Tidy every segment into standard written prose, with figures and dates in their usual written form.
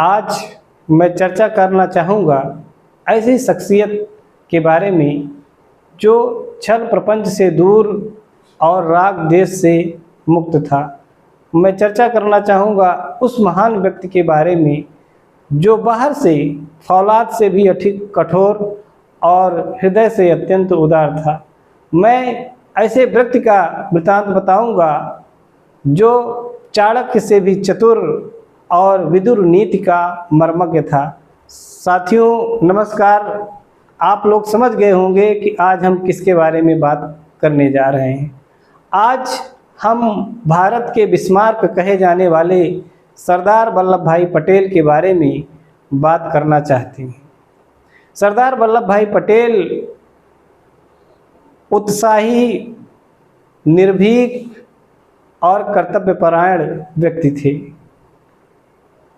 आज मैं चर्चा करना चाहूँगा ऐसी शख्सियत के बारे में जो छल प्रपंच से दूर और राग देश से मुक्त था। मैं चर्चा करना चाहूँगा उस महान व्यक्ति के बारे में जो बाहर से फौलाद से भी अधिक कठोर और हृदय से अत्यंत उदार था। मैं ऐसे व्यक्ति का वृतांत बताऊंगा जो चाणक्य से भी चतुर और विदुर नीति का मर्मज्ञ था। साथियों नमस्कार, आप लोग समझ गए होंगे कि आज हम किसके बारे में बात करने जा रहे हैं। आज हम भारत के बिस्मार्क कहे जाने वाले सरदार वल्लभ भाई पटेल के बारे में बात करना चाहते हैं। सरदार वल्लभ भाई पटेल उत्साही, निर्भीक और कर्तव्यपरायण व्यक्ति थे।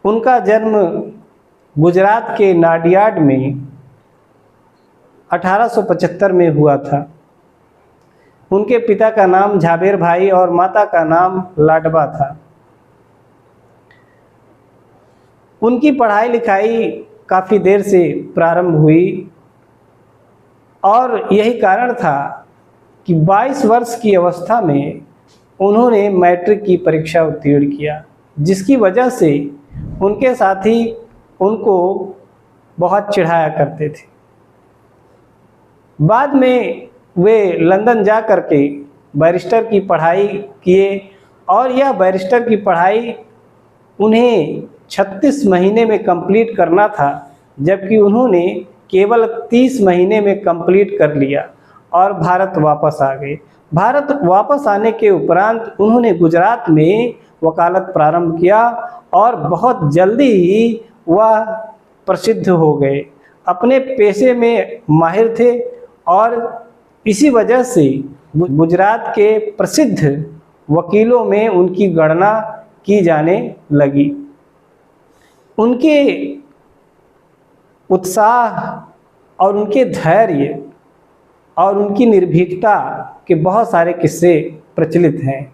उनका जन्म गुजरात के नाडियाड में 1875 में हुआ था। उनके पिता का नाम झाबेर भाई और माता का नाम लाडबा था। उनकी पढ़ाई लिखाई काफ़ी देर से प्रारंभ हुई और यही कारण था कि 22 वर्ष की अवस्था में उन्होंने मैट्रिक की परीक्षा उत्तीर्ण किया, जिसकी वजह से उनके साथी उनको बहुत चिढ़ाया करते थे। बाद में वे लंदन जा कर के बैरिस्टर की पढ़ाई किए और यह बैरिस्टर की पढ़ाई उन्हें 36 महीने में कंप्लीट करना था, जबकि उन्होंने केवल 30 महीने में कंप्लीट कर लिया और भारत वापस आ गए। भारत वापस आने के उपरांत उन्होंने गुजरात में वकालत प्रारंभ किया और बहुत जल्दी ही वह प्रसिद्ध हो गए। अपने पेशे में माहिर थे और इसी वजह से गुजरात के प्रसिद्ध वकीलों में उनकी गणना की जाने लगी। उनके उत्साह और उनके धैर्य और उनकी निर्भीकता के बहुत सारे किस्से प्रचलित हैं।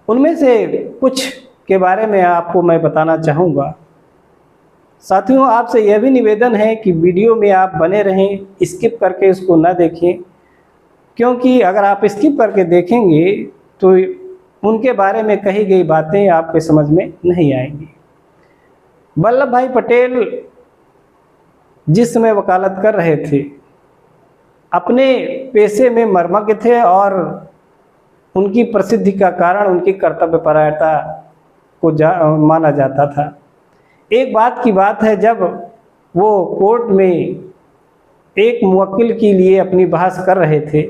उनमें से कुछ के बारे में आपको मैं बताना चाहूँगा। साथियों आपसे यह भी निवेदन है कि वीडियो में आप बने रहें, स्किप करके इसको ना देखें, क्योंकि अगर आप स्किप करके देखेंगे तो उनके बारे में कही गई बातें आपके समझ में नहीं आएंगी। वल्लभ भाई पटेल जिस समय वकालत कर रहे थे अपने पेशे में मर्मज्ञ थे और उनकी प्रसिद्धि का कारण उनकी कर्तव्यपरायणता को माना जाता था। एक बात की बात है, जब वो कोर्ट में एक मुवक्किल के लिए अपनी बहस कर रहे थे,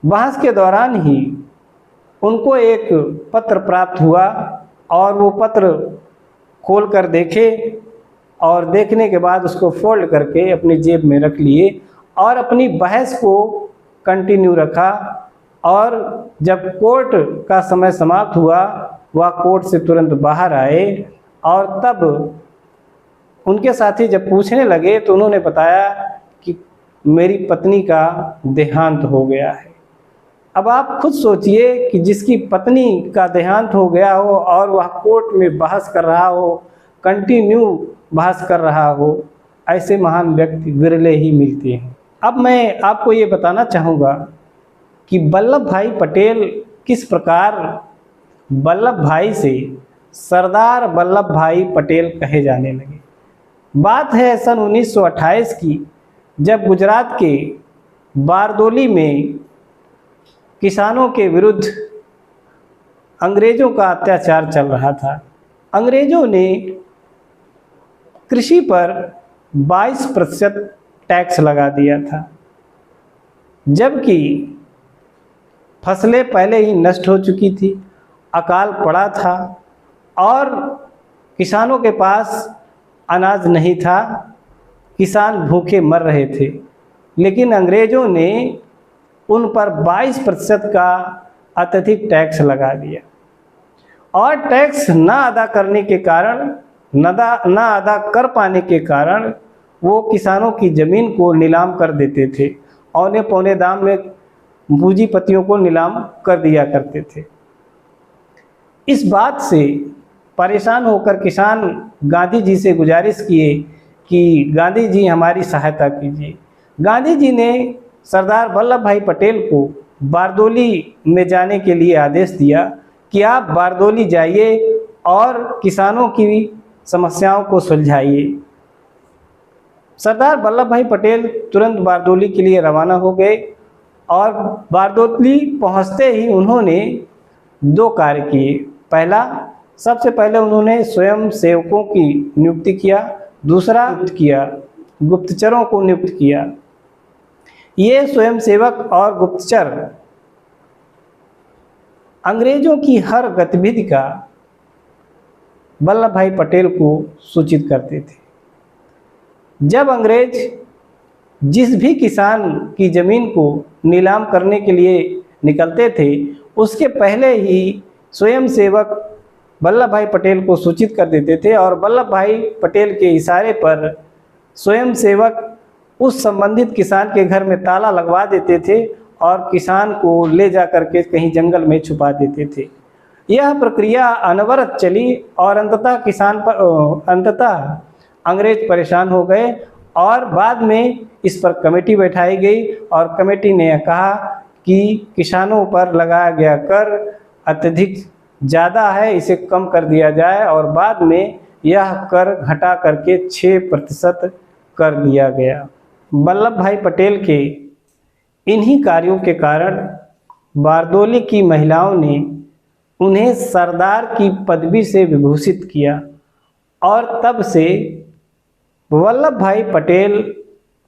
बहस के दौरान ही उनको एक पत्र प्राप्त हुआ और वो पत्र खोल कर देखे और देखने के बाद उसको फोल्ड करके अपनी जेब में रख लिए और अपनी बहस को कंटिन्यू रखा। और जब कोर्ट का समय समाप्त हुआ वह कोर्ट से तुरंत बाहर आए और तब उनके साथी जब पूछने लगे तो उन्होंने बताया कि मेरी पत्नी का देहांत हो गया है। अब आप खुद सोचिए कि जिसकी पत्नी का देहांत हो गया हो और वह कोर्ट में बहस कर रहा हो, कंटिन्यू बहस कर रहा हो, ऐसे महान व्यक्ति विरले ही मिलते हैं। अब मैं आपको ये बताना चाहूँगा कि वल्लभ भाई पटेल किस प्रकार वल्लभ भाई से सरदार वल्लभ भाई पटेल कहे जाने लगे। बात है सन 1928 की, जब गुजरात के बारदोली में किसानों के विरुद्ध अंग्रेज़ों का अत्याचार चल रहा था। अंग्रेज़ों ने कृषि पर 22% टैक्स लगा दिया था, जबकि फसलें पहले ही नष्ट हो चुकी थी, अकाल पड़ा था और किसानों के पास अनाज नहीं था, किसान भूखे मर रहे थे। लेकिन अंग्रेज़ों ने उन पर 22% का अत्यधिक टैक्स लगा दिया और टैक्स ना अदा करने के कारण, ना अदा कर पाने के कारण वो किसानों की ज़मीन को नीलाम कर देते थे, औने पौने दाम में पूंजीपतियों को नीलाम कर दिया करते थे। इस बात से परेशान होकर किसान गांधी जी से गुजारिश किए कि गांधी जी हमारी सहायता कीजिए। गांधी जी ने सरदार वल्लभ भाई पटेल को बारदोली में जाने के लिए आदेश दिया कि आप बारदोली जाइए और किसानों की समस्याओं को सुलझाइए। सरदार वल्लभ भाई पटेल तुरंत बारदोली के लिए रवाना हो गए और बारदोली पहुंचते ही उन्होंने दो कार्य किए। पहला, सबसे पहले उन्होंने स्वयं सेवकों की नियुक्ति किया। दूसरा, गुप्तचरों को नियुक्त किया। ये स्वयंसेवक और गुप्तचर अंग्रेजों की हर गतिविधि का वल्लभ भाई पटेल को सूचित करते थे। जब अंग्रेज जिस भी किसान की ज़मीन को नीलाम करने के लिए निकलते थे, उसके पहले ही स्वयंसेवक वल्लभ भाई पटेल को सूचित कर देते थे और वल्लभ भाई पटेल के इशारे पर स्वयंसेवक उस संबंधित किसान के घर में ताला लगवा देते थे और किसान को ले जा कर के कहीं जंगल में छुपा देते थे। यह प्रक्रिया अनवरत चली और अंततः अंग्रेज परेशान हो गए और बाद में इस पर कमेटी बैठाई गई और कमेटी ने कहा कि किसानों पर लगाया गया कर अत्यधिक ज़्यादा है, इसे कम कर दिया जाए और बाद में यह कर घटा करके 6% कर दिया गया। वल्लभ भाई पटेल के इन्हीं कार्यों के कारण बारदोली की महिलाओं ने उन्हें सरदार की पदवी से विभूषित किया और तब से वल्लभ भाई पटेल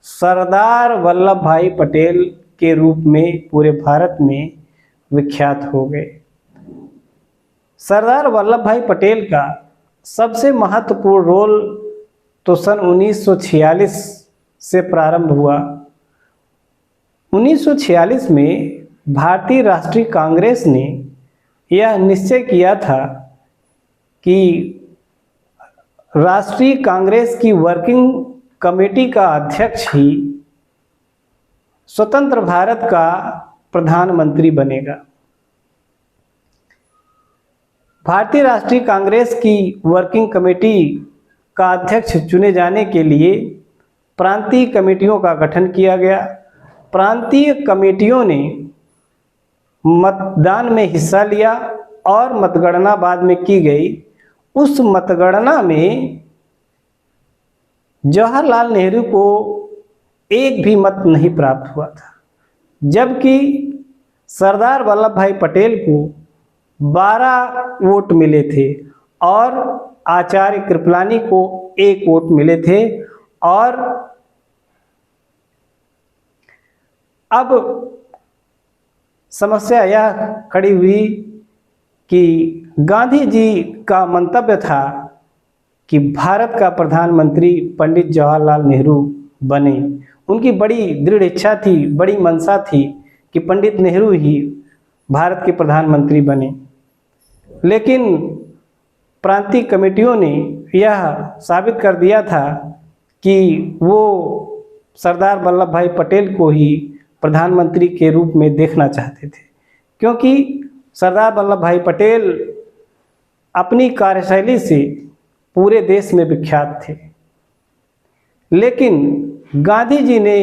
सरदार वल्लभ भाई पटेल के रूप में पूरे भारत में विख्यात हो गए। सरदार वल्लभ भाई पटेल का सबसे महत्वपूर्ण रोल तो सन 1946 से प्रारंभ हुआ। 1946 में भारतीय राष्ट्रीय कांग्रेस ने यह निश्चय किया था कि राष्ट्रीय कांग्रेस की वर्किंग कमेटी का अध्यक्ष ही स्वतंत्र भारत का प्रधानमंत्री बनेगा। भारतीय राष्ट्रीय कांग्रेस की वर्किंग कमेटी का अध्यक्ष चुने जाने के लिए प्रांतीय कमेटियों का गठन किया गया। प्रांतीय कमेटियों ने मतदान में हिस्सा लिया और मतगणना बाद में की गई। उस मतगणना में जवाहरलाल नेहरू को एक भी मत नहीं प्राप्त हुआ था, जबकि सरदार वल्लभ भाई पटेल को 12 वोट मिले थे और आचार्य कृपलानी को 1 वोट मिले थे। और अब समस्या यह खड़ी हुई कि गांधी जी का मंतव्य था कि भारत का प्रधानमंत्री पंडित जवाहरलाल नेहरू बने। उनकी बड़ी दृढ़ इच्छा थी, बड़ी मंशा थी कि पंडित नेहरू ही भारत के प्रधानमंत्री बने। लेकिन प्रांतीय कमेटियों ने यह साबित कर दिया था कि वो सरदार वल्लभ भाई पटेल को ही प्रधानमंत्री के रूप में देखना चाहते थे, क्योंकि सरदार वल्लभ भाई पटेल अपनी कार्यशैली से पूरे देश में विख्यात थे। लेकिन गांधी जी ने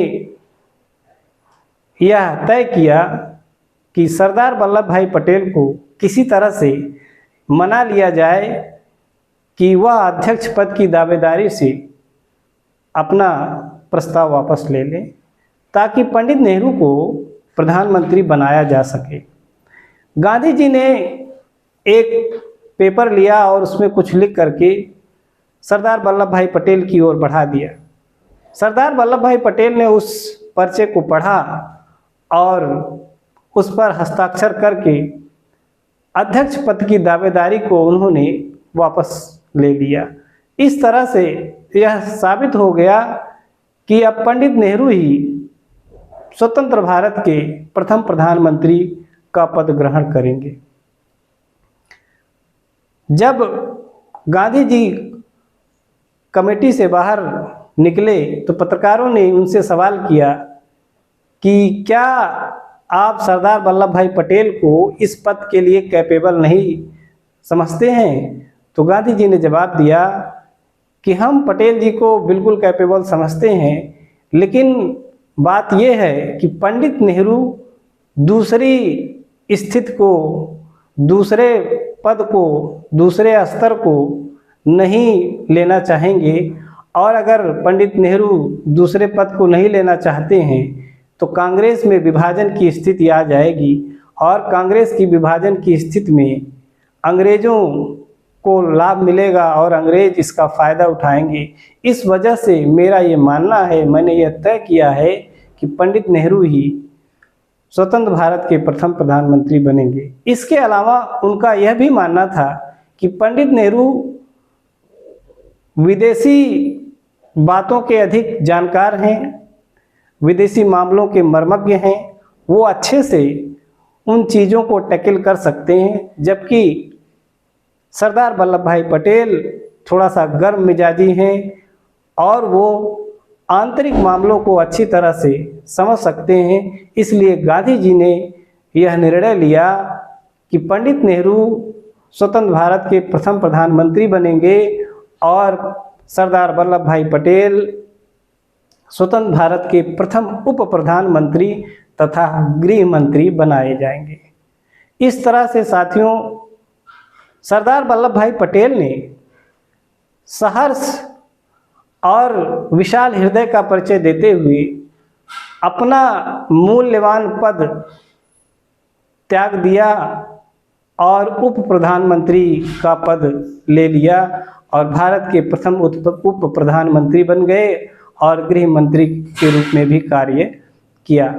यह तय किया कि सरदार वल्लभ भाई पटेल को किसी तरह से मना लिया जाए कि वह अध्यक्ष पद की दावेदारी से अपना प्रस्ताव वापस ले लें, ताकि पंडित नेहरू को प्रधानमंत्री बनाया जा सके। गांधी जी ने एक पेपर लिया और उसमें कुछ लिख करके सरदार वल्लभ भाई पटेल की ओर बढ़ा दिया। सरदार वल्लभ भाई पटेल ने उस पर्चे को पढ़ा और उस पर हस्ताक्षर करके अध्यक्ष पद की दावेदारी को उन्होंने वापस ले लिया। इस तरह से यह साबित हो गया कि अब पंडित नेहरू ही स्वतंत्र भारत के प्रथम प्रधानमंत्री का पद ग्रहण करेंगे। जब गांधी जी कमेटी से बाहर निकले तो पत्रकारों ने उनसे सवाल किया कि क्या आप सरदार वल्लभ भाई पटेल को इस पद के लिए कैपेबल नहीं समझते हैं? तो गांधी जी ने जवाब दिया कि हम पटेल जी को बिल्कुल कैपेबल समझते हैं, लेकिन बात यह है कि पंडित नेहरू दूसरी स्थिति को, दूसरे पद को, दूसरे स्तर को नहीं लेना चाहेंगे, और अगर पंडित नेहरू दूसरे पद को नहीं लेना चाहते हैं तो कांग्रेस में विभाजन की स्थिति आ जाएगी, और कांग्रेस की विभाजन की स्थिति में अंग्रेज़ों को लाभ मिलेगा और अंग्रेज इसका फ़ायदा उठाएंगे। इस वजह से मेरा ये मानना है, मैंने यह तय किया है कि पंडित नेहरू ही स्वतंत्र भारत के प्रथम प्रधानमंत्री बनेंगे। इसके अलावा उनका यह भी मानना था कि पंडित नेहरू विदेशी बातों के अधिक जानकार हैं, विदेशी मामलों के मर्मज्ञ हैं, वो अच्छे से उन चीज़ों को टैकल कर सकते हैं, जबकि सरदार वल्लभ भाई पटेल थोड़ा सा गर्म मिजाजी हैं और वो आंतरिक मामलों को अच्छी तरह से समझ सकते हैं। इसलिए गांधी जी ने यह निर्णय लिया कि पंडित नेहरू स्वतंत्र भारत के प्रथम प्रधानमंत्री बनेंगे और सरदार वल्लभ भाई पटेल स्वतंत्र भारत के प्रथम उप प्रधानमंत्री तथा गृह मंत्री बनाए जाएंगे। इस तरह से साथियों, सरदार वल्लभ भाई पटेल ने साहस और विशाल हृदय का परिचय देते हुए अपना मूल्यवान पद त्याग दिया और उप प्रधानमंत्री का पद ले लिया और भारत के प्रथम उप प्रधानमंत्री बन गए और गृह मंत्री के रूप में भी कार्य किया।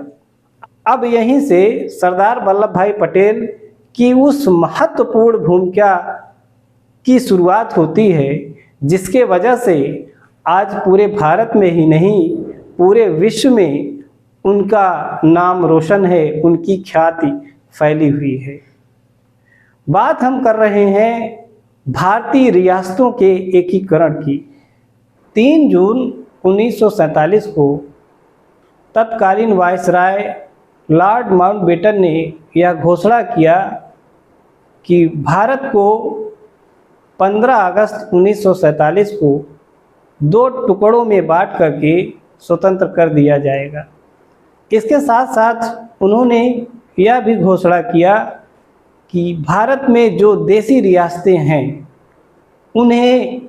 अब यहीं से सरदार वल्लभ भाई पटेल की उस महत्वपूर्ण भूमिका की शुरुआत होती है, जिसके वजह से आज पूरे भारत में ही नहीं पूरे विश्व में उनका नाम रोशन है, उनकी ख्याति फैली हुई है। बात हम कर रहे हैं भारतीय रियासतों के एकीकरण की। 3 जून 1947 को तत्कालीन वायसराय लॉर्ड माउंटबेटन ने यह घोषणा किया कि भारत को 15 अगस्त 1947 को 2 टुकड़ों में बांट करके स्वतंत्र कर दिया जाएगा। इसके साथ साथ उन्होंने यह भी घोषणा किया कि भारत में जो देसी रियासतें हैं उन्हें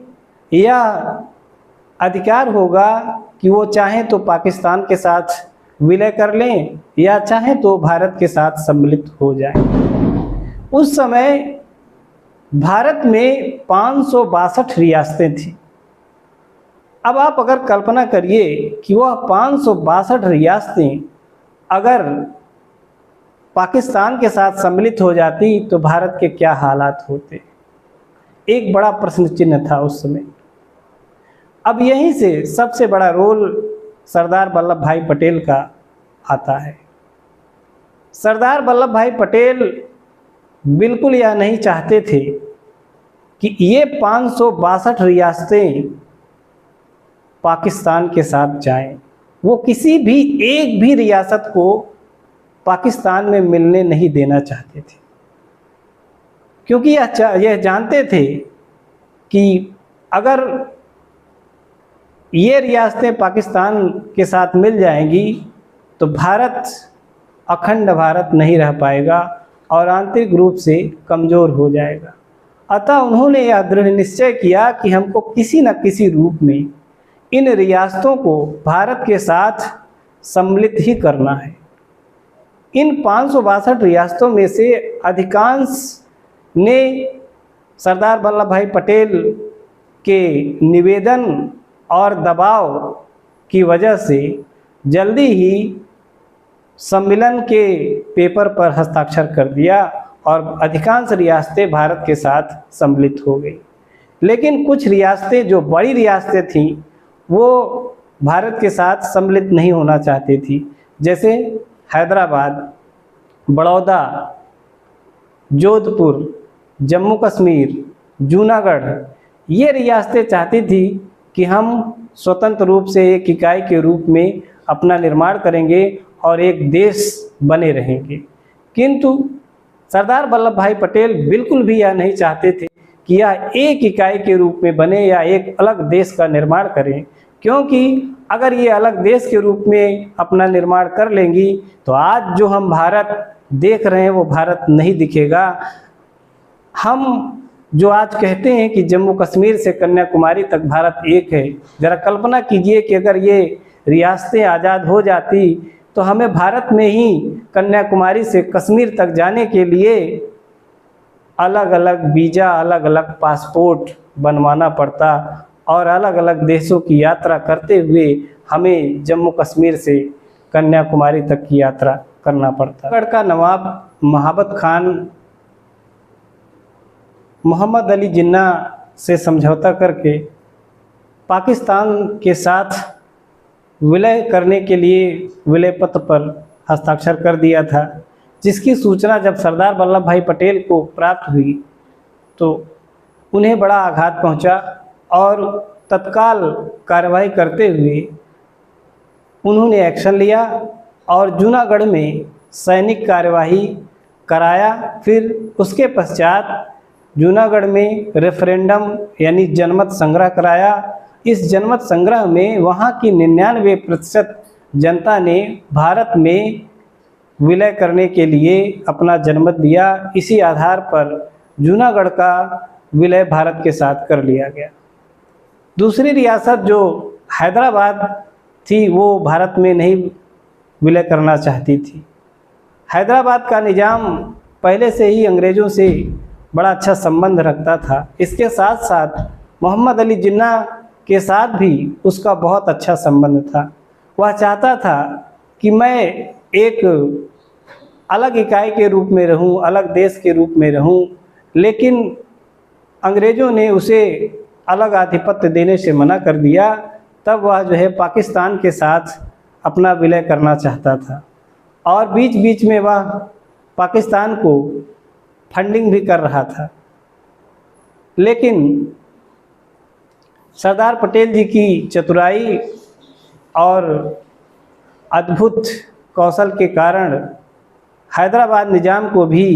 यह अधिकार होगा कि वो चाहें तो पाकिस्तान के साथ विलय कर लें या चाहें तो भारत के साथ सम्मिलित हो जाएं। उस समय भारत में 562 रियासतें थी। अब आप अगर कल्पना करिए कि वह 562 रियासतें अगर पाकिस्तान के साथ सम्मिलित हो जाती तो भारत के क्या हालात होते, एक बड़ा प्रश्न चिन्ह था उस समय। अब यहीं से सबसे बड़ा रोल सरदार वल्लभ भाई पटेल का आता है। सरदार वल्लभ भाई पटेल बिल्कुल यह नहीं चाहते थे कि ये 562 रियासतें पाकिस्तान के साथ जाएं। वो किसी भी एक भी रियासत को पाकिस्तान में मिलने नहीं देना चाहते थे, क्योंकि यह जानते थे कि अगर ये रियासतें पाकिस्तान के साथ मिल जाएंगी तो भारत अखंड भारत नहीं रह पाएगा और आंतरिक रूप से कमज़ोर हो जाएगा। अतः उन्होंने यह दृढ़ निश्चय किया कि हमको किसी न किसी रूप में इन रियासतों को भारत के साथ सम्मिलित ही करना है। इन 562 रियासतों में से अधिकांश ने सरदार वल्लभ भाई पटेल के निवेदन और दबाव की वजह से जल्दी ही सम्मेलन के पेपर पर हस्ताक्षर कर दिया और अधिकांश रियासतें भारत के साथ सम्मिलित हो गई। लेकिन कुछ रियासतें जो बड़ी रियासतें थीं वो भारत के साथ सम्मिलित नहीं होना चाहती थी, जैसे हैदराबाद, बड़ौदा, जोधपुर, जम्मू कश्मीर, जूनागढ़, ये रियासतें चाहती थी कि हम स्वतंत्र रूप से एक इकाई के रूप में अपना निर्माण करेंगे और एक देश बने रहेंगे। किंतु सरदार वल्लभ भाई पटेल बिल्कुल भी यह नहीं चाहते थे कि यह एक इकाई के रूप में बने या एक अलग देश का निर्माण करें, क्योंकि अगर ये अलग देश के रूप में अपना निर्माण कर लेंगी तो आज जो हम भारत देख रहे हैं वो भारत नहीं दिखेगा। हम जो आज कहते हैं कि जम्मू कश्मीर से कन्याकुमारी तक भारत एक है, ज़रा कल्पना कीजिए कि अगर ये रियासतें आज़ाद हो जाती तो हमें भारत में ही कन्याकुमारी से कश्मीर तक जाने के लिए अलग अलग वीज़ा, अलग अलग पासपोर्ट बनवाना पड़ता और अलग अलग देशों की यात्रा करते हुए हमें जम्मू कश्मीर से कन्याकुमारी तक की यात्रा करना पड़ता। गढ़ का नवाब महाबत खान मोहम्मद अली जिन्ना से समझौता करके पाकिस्तान के साथ विलय करने के लिए विलय पत्र पर हस्ताक्षर कर दिया था, जिसकी सूचना जब सरदार वल्लभ भाई पटेल को प्राप्त हुई तो उन्हें बड़ा आघात पहुंचा और तत्काल कार्रवाई करते हुए उन्होंने एक्शन लिया और जूनागढ़ में सैनिक कार्यवाही कराया। फिर उसके पश्चात जूनागढ़ में रेफरेंडम यानी जनमत संग्रह कराया। इस जनमत संग्रह में वहाँ की 99% जनता ने भारत में विलय करने के लिए अपना जनमत दिया। इसी आधार पर जूनागढ़ का विलय भारत के साथ कर लिया गया। दूसरी रियासत जो हैदराबाद थी वो भारत में नहीं विलय करना चाहती थी। हैदराबाद का निज़ाम पहले से ही अंग्रेज़ों से बड़ा अच्छा संबंध रखता था। इसके साथ साथ मोहम्मद अली जिन्ना के साथ भी उसका बहुत अच्छा संबंध था। वह चाहता था कि मैं एक अलग इकाई के रूप में रहूं, अलग देश के रूप में रहूं, लेकिन अंग्रेज़ों ने उसे अलग आधिपत्य देने से मना कर दिया। तब वह जो है पाकिस्तान के साथ अपना विलय करना चाहता था और बीच बीच में वह पाकिस्तान को फंडिंग भी कर रहा था। लेकिन सरदार पटेल जी की चतुराई और अद्भुत कौशल के कारण हैदराबाद निज़ाम को भी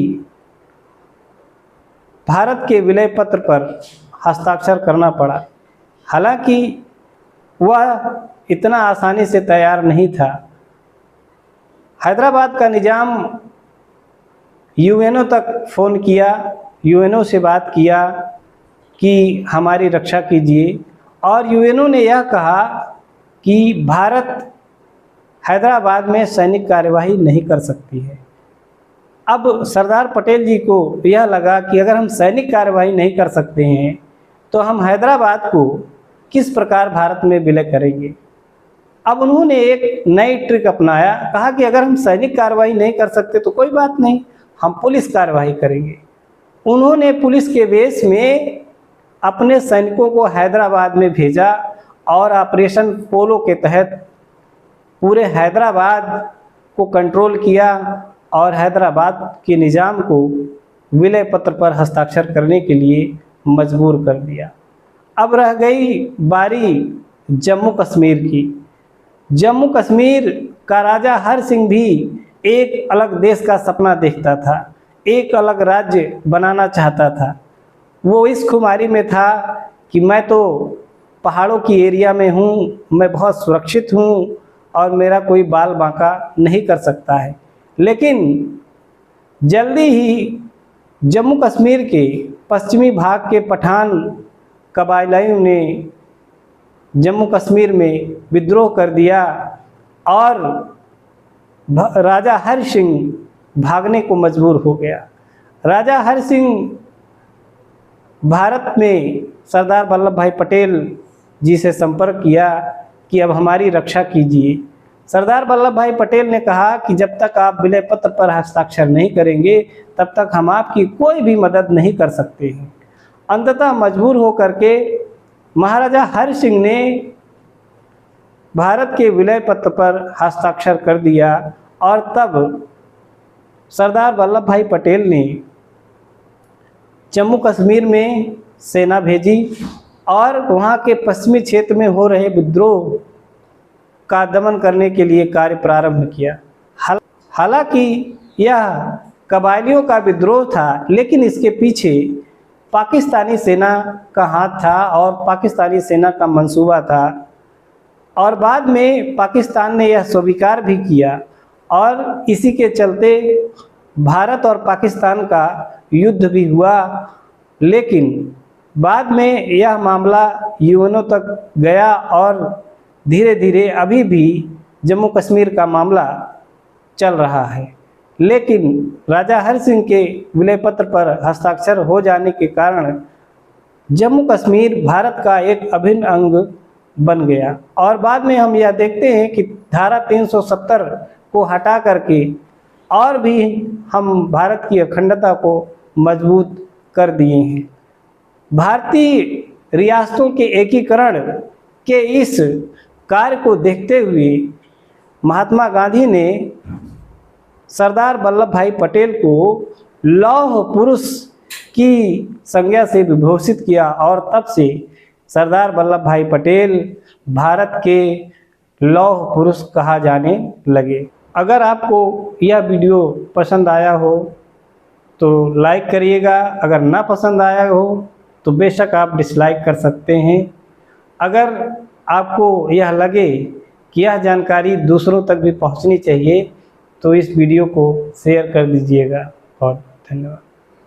भारत के विलय पत्र पर हस्ताक्षर करना पड़ा। हालांकि वह इतना आसानी से तैयार नहीं था। हैदराबाद का निज़ाम यूएनओ तक फ़ोन किया, यूएनओ से बात किया कि हमारी रक्षा कीजिए और यूएनओ ने यह कहा कि भारत हैदराबाद में सैनिक कार्यवाही नहीं कर सकती है। अब सरदार पटेल जी को यह लगा कि अगर हम सैनिक कार्यवाही नहीं कर सकते हैं तो हम हैदराबाद को किस प्रकार भारत में विलय करेंगे। अब उन्होंने एक नई ट्रिक अपनाया, कहा कि अगर हम सैनिक कार्रवाई नहीं कर सकते तो कोई बात नहीं, हम पुलिस कार्रवाई करेंगे। उन्होंने पुलिस के वेश में अपने सैनिकों को हैदराबाद में भेजा और ऑपरेशन पोलो के तहत पूरे हैदराबाद को कंट्रोल किया और हैदराबाद के निज़ाम को विलय पत्र पर हस्ताक्षर करने के लिए मजबूर कर दिया। अब रह गई बारी जम्मू कश्मीर की। जम्मू कश्मीर का राजा हर सिंह भी एक अलग देश का सपना देखता था, एक अलग राज्य बनाना चाहता था। वो इस खुमारी में था कि मैं तो पहाड़ों की एरिया में हूँ, मैं बहुत सुरक्षित हूँ और मेरा कोई बाल बांका नहीं कर सकता है। लेकिन जल्दी ही जम्मू कश्मीर के पश्चिमी भाग के पठान कबाइलियों ने जम्मू कश्मीर में विद्रोह कर दिया और राजा हरि सिंह भागने को मजबूर हो गया। राजा हरि सिंह भारत में सरदार वल्लभ भाई पटेल जी से संपर्क किया कि अब हमारी रक्षा कीजिए। सरदार वल्लभ भाई पटेल ने कहा कि जब तक आप विलय पत्र पर हस्ताक्षर नहीं करेंगे तब तक हम आपकी कोई भी मदद नहीं कर सकते हैं। अंततः मजबूर होकर के महाराजा हरि सिंह ने भारत के विलय पत्र पर हस्ताक्षर कर दिया और तब सरदार वल्लभ भाई पटेल ने जम्मू कश्मीर में सेना भेजी और वहाँ के पश्चिमी क्षेत्र में हो रहे विद्रोह का दमन करने के लिए कार्य प्रारंभ किया। हालांकि यह कबायलियों का विद्रोह था, लेकिन इसके पीछे पाकिस्तानी सेना का हाथ था और पाकिस्तानी सेना का मंसूबा था, और बाद में पाकिस्तान ने यह स्वीकार भी किया और इसी के चलते भारत और पाकिस्तान का युद्ध भी हुआ। लेकिन बाद में यह मामला यूएनओ तक गया और धीरे धीरे अभी भी जम्मू कश्मीर का मामला चल रहा है। लेकिन राजा हरि सिंह के विलय पत्र पर हस्ताक्षर हो जाने के कारण जम्मू कश्मीर भारत का एक अभिन्न अंग बन गया। और बाद में हम यह देखते हैं कि धारा 370 को हटा करके और भी हम भारत की अखंडता को मजबूत कर दिए हैं। भारतीय रियासतों के एकीकरण के इस कार्य को देखते हुए महात्मा गांधी ने सरदार वल्लभ भाई पटेल को लौह पुरुष की संज्ञा से विभूषित किया और तब से सरदार वल्लभ भाई पटेल भारत के लौह पुरुष कहा जाने लगे। अगर आपको यह वीडियो पसंद आया हो तो लाइक करिएगा, अगर ना पसंद आया हो तो बेशक आप डिसलाइक कर सकते हैं। अगर आपको यह लगे कि यह जानकारी दूसरों तक भी पहुंचनी चाहिए तो इस वीडियो को शेयर कर दीजिएगा। बहुत धन्यवाद।